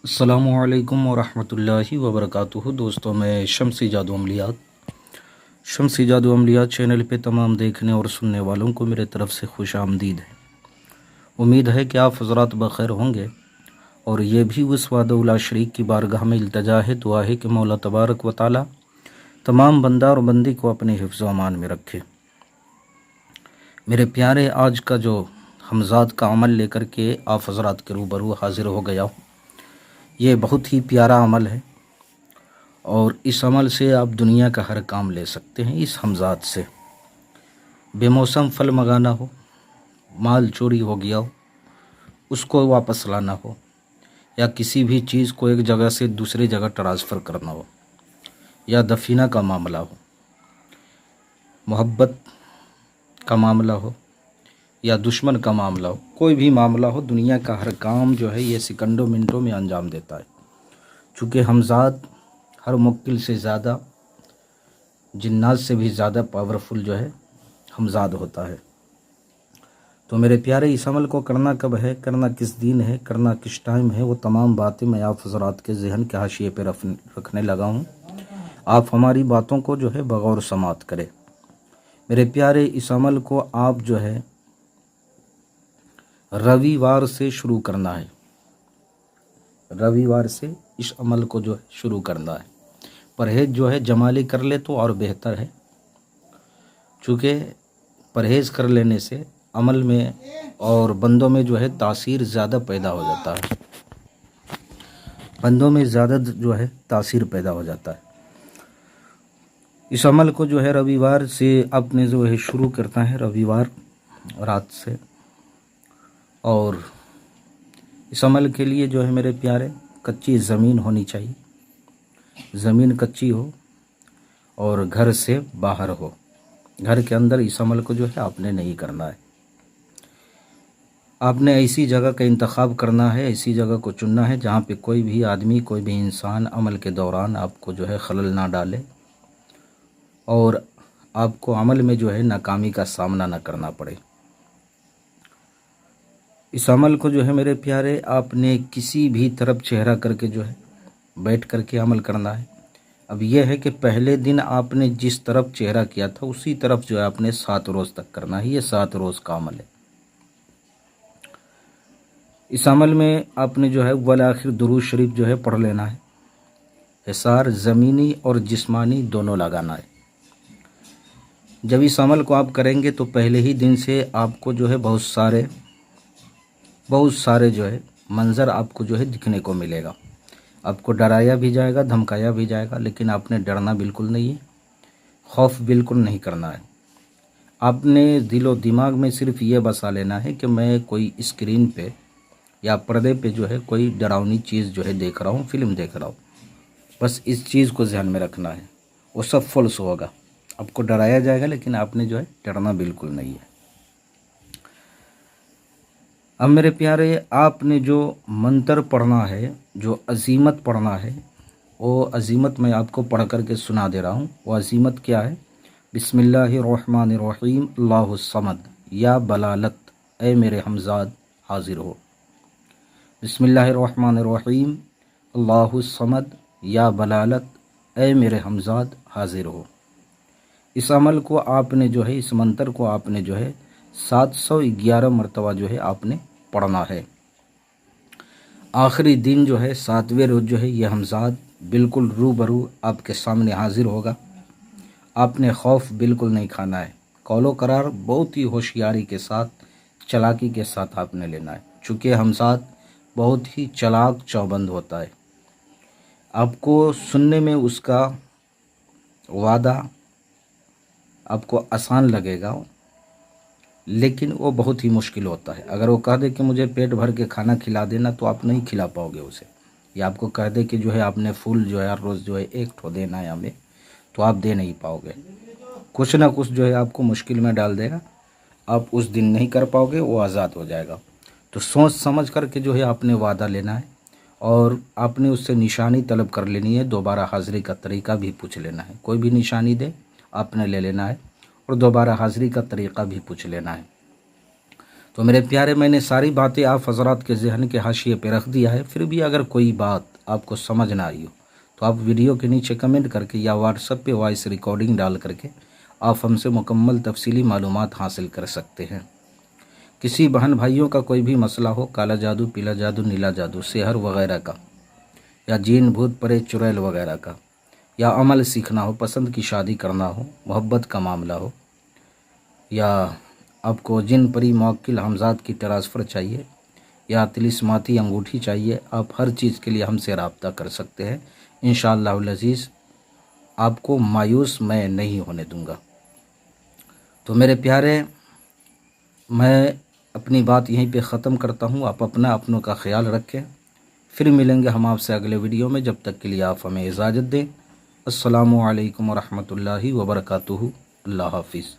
अस्सलामुअलैकुम वरहमतुल्लाहि वबरकातुहू। दोस्तों, मैं शम्सी जादू अमलियात चैनल पे तमाम देखने और सुनने वालों को मेरे तरफ़ से खुश आमदीद है। उम्मीद है कि आप हज़रात बख़ैर होंगे और ये भी उस वादउला शरीक की बारगाह में इल्तजा है, दुआ है कि मौला तबारक व तआला तमाम बंदा और बंदी को अपने हिफ्ज़ व अमान में रखे। मेरे प्यारे, आज का जो हमज़ाद का अमल लेकर के आप हज़रात के रूबरू हाज़िर हो गया हूँ, ये बहुत ही प्यारा अमल है और इस अमल से आप दुनिया का हर काम ले सकते हैं। इस हमज़ाद से बेमौसम फल मंगाना हो, माल चोरी हो गया हो, उसको वापस लाना हो, या किसी भी चीज़ को एक जगह से दूसरी जगह ट्रांसफ़र करना हो, या दफीना का मामला हो, मोहब्बत का मामला हो, या दुश्मन का मामला हो, कोई भी मामला हो, दुनिया का हर काम जो है ये सेकंडों मिनटों में अंजाम देता है। चूँकि हमज़ाद हर मुक्किल से ज़्यादा, जिन्नात से भी ज़्यादा पावरफुल जो है हमज़ाद होता है। तो मेरे प्यारे, इस अमल को करना कब है, करना किस दिन है, करना किस टाइम है, वो तमाम बातें मैं आप हज़रात के ज़हन के हाशिए पे रखने लगा हूँ। आप हमारी बातों को जो है बगौर समात करें। मेरे प्यारे, इस अमल को आप जो है रविवार से शुरू करना है। रविवार से इस अमल को जो है शुरू करना है। परहेज़ जो है जमाली कर ले तो और बेहतर है, चूँकि परहेज़ कर लेने से अमल में और बंदों में जो है तासीर ज़्यादा पैदा हो जाता है। बंदों में ज़्यादा जो है तासीर पैदा हो जाता है। इस अमल को जो है रविवार से आपने जो है शुरू करता है, रविवार रात से। और इस अमल के लिए जो है मेरे प्यारे, कच्ची ज़मीन होनी चाहिए। ज़मीन कच्ची हो और घर से बाहर हो। घर के अंदर इस अमल को जो है आपने नहीं करना है। आपने ऐसी जगह का इंतखाब करना है, ऐसी जगह को चुनना है जहाँ पे कोई भी आदमी, कोई भी इंसान अमल के दौरान आपको जो है खलल ना डाले और आपको अमल में जो है नाकामी का सामना ना करना पड़े। इस अमल को जो है मेरे प्यारे, आपने किसी भी तरफ चेहरा करके जो है बैठ करके अमल करना है। अब यह है कि पहले दिन आपने जिस तरफ चेहरा किया था उसी तरफ जो है आपने 7 रोज़ तक करना है। ये 7 रोज़ का अमल है। इस अमल में आपने जो है वल आखिर दुरूद शरीफ जो है पढ़ लेना है। हिसार ज़मीनी और जिस्मानी दोनों लगाना है। जब इस अमल को आप करेंगे तो पहले ही दिन से आपको जो है बहुत सारे जो है मंज़र आपको जो है दिखने को मिलेगा। आपको डराया भी जाएगा, धमकाया भी जाएगा, लेकिन आपने डरना बिल्कुल नहीं है, खौफ बिल्कुल नहीं करना है। आपने दिलो दिमाग में सिर्फ ये बसा लेना है कि मैं कोई स्क्रीन पे या पर्दे पे जो है कोई डरावनी चीज़ जो है देख रहा हूँ, फिल्म देख रहा हूँ। बस इस चीज़ को ध्यान में रखना है। वो सब फॉल्स होगा। आपको डराया जाएगा लेकिन आपने जो है डरना बिल्कुल नहीं है। अब मेरे प्यारे, आपने जो मंत्र पढ़ना है, जो अज़ीमत पढ़ना है, वो अज़ीमत मैं आपको पढ़ करके सुना दे रहा हूँ। वो अज़ीमत क्या है? बिस्मिल्लाहिर्रहमानिर्रहीम अल्लाहु समद या बलालत ए मेरे हमज़ाद हाज़िर हो। बिस्मिल्लाहिर्रहमानिर्रहीम अल्लाहु समद या बलालत ए मेरे हमज़ाद हाज़िर हो। इस अमल को आपने जो है, इस मंत्र को आपने जो है 711 मरतबा जो है आपने पढ़ना है। आखिरी दिन जो है 7वें रोज़ जो है ये हमज़ाद बिल्कुल रूबरू आपके सामने हाजिर होगा। आपने खौफ बिल्कुल नहीं खाना है। कौलो करार बहुत ही होशियारी के साथ, चालाकी के साथ आपने लेना है। चूँकि हमज़ाद बहुत ही चालाक चौबंद होता है। आपको सुनने में उसका वादा आपको आसान लगेगा, लेकिन वो बहुत ही मुश्किल होता है। अगर वो कह दे कि मुझे पेट भर के खाना खिला देना, तो आप नहीं खिला पाओगे उसे। या आपको कह दे कि जो है आपने फूल जो है हर रोज़ जो है 1 ठो देना है हमें, तो आप दे नहीं पाओगे। कुछ ना कुछ जो है आपको मुश्किल में डाल देगा। आप उस दिन नहीं कर पाओगे, वो आज़ाद हो जाएगा। तो सोच समझ करके जो है आपने वादा लेना है और आपने उससे निशानी तलब कर लेनी है। दोबारा हाज़िरी का तरीक़ा भी पूछ लेना है। कोई भी निशानी दे आपने ले लेना है और दोबारा हाज़िरी का तरीक़ा भी पूछ लेना है। तो मेरे प्यारे, मैंने सारी बातें आप हज़रात के जहन के हाशिए पे रख दिया है। फिर भी अगर कोई बात आपको समझ ना आई हो तो आप वीडियो के नीचे कमेंट करके या व्हाट्सएप पे वॉइस रिकॉर्डिंग डाल करके आप हमसे मुकम्मल तफसीली मालूमात हासिल कर सकते हैं। किसी बहन भाइयों का कोई भी मसला हो, काला जादू, पीला जादू, नीला जादू, सेहर वगैरह का, या जीन भूत परे चुड़ैल वगैरह का, या अमल सीखना हो, पसंद की शादी करना हो, मोहब्बत का मामला हो, या आपको जिन परी मौक्किल हमजाद की ट्रांसफ़र चाहिए, या तिलिस्माती अंगूठी चाहिए, आप हर चीज़ के लिए हमसे रब्ता कर सकते हैं। इंशाअल्लाहुल अज़ीज़ आपको मायूस मैं नहीं होने दूंगा। तो मेरे प्यारे, मैं अपनी बात यहीं पे ख़त्म करता हूँ। आप अपनों का ख्याल रखें। फिर मिलेंगे हम आपसे अगले वीडियो में। जब तक के लिए आप हमें इजाज़त दें। अस्सलामु अलैकुम वरहमतुल्लाहि वबरकातुहू। अल्लाह हाफिज़।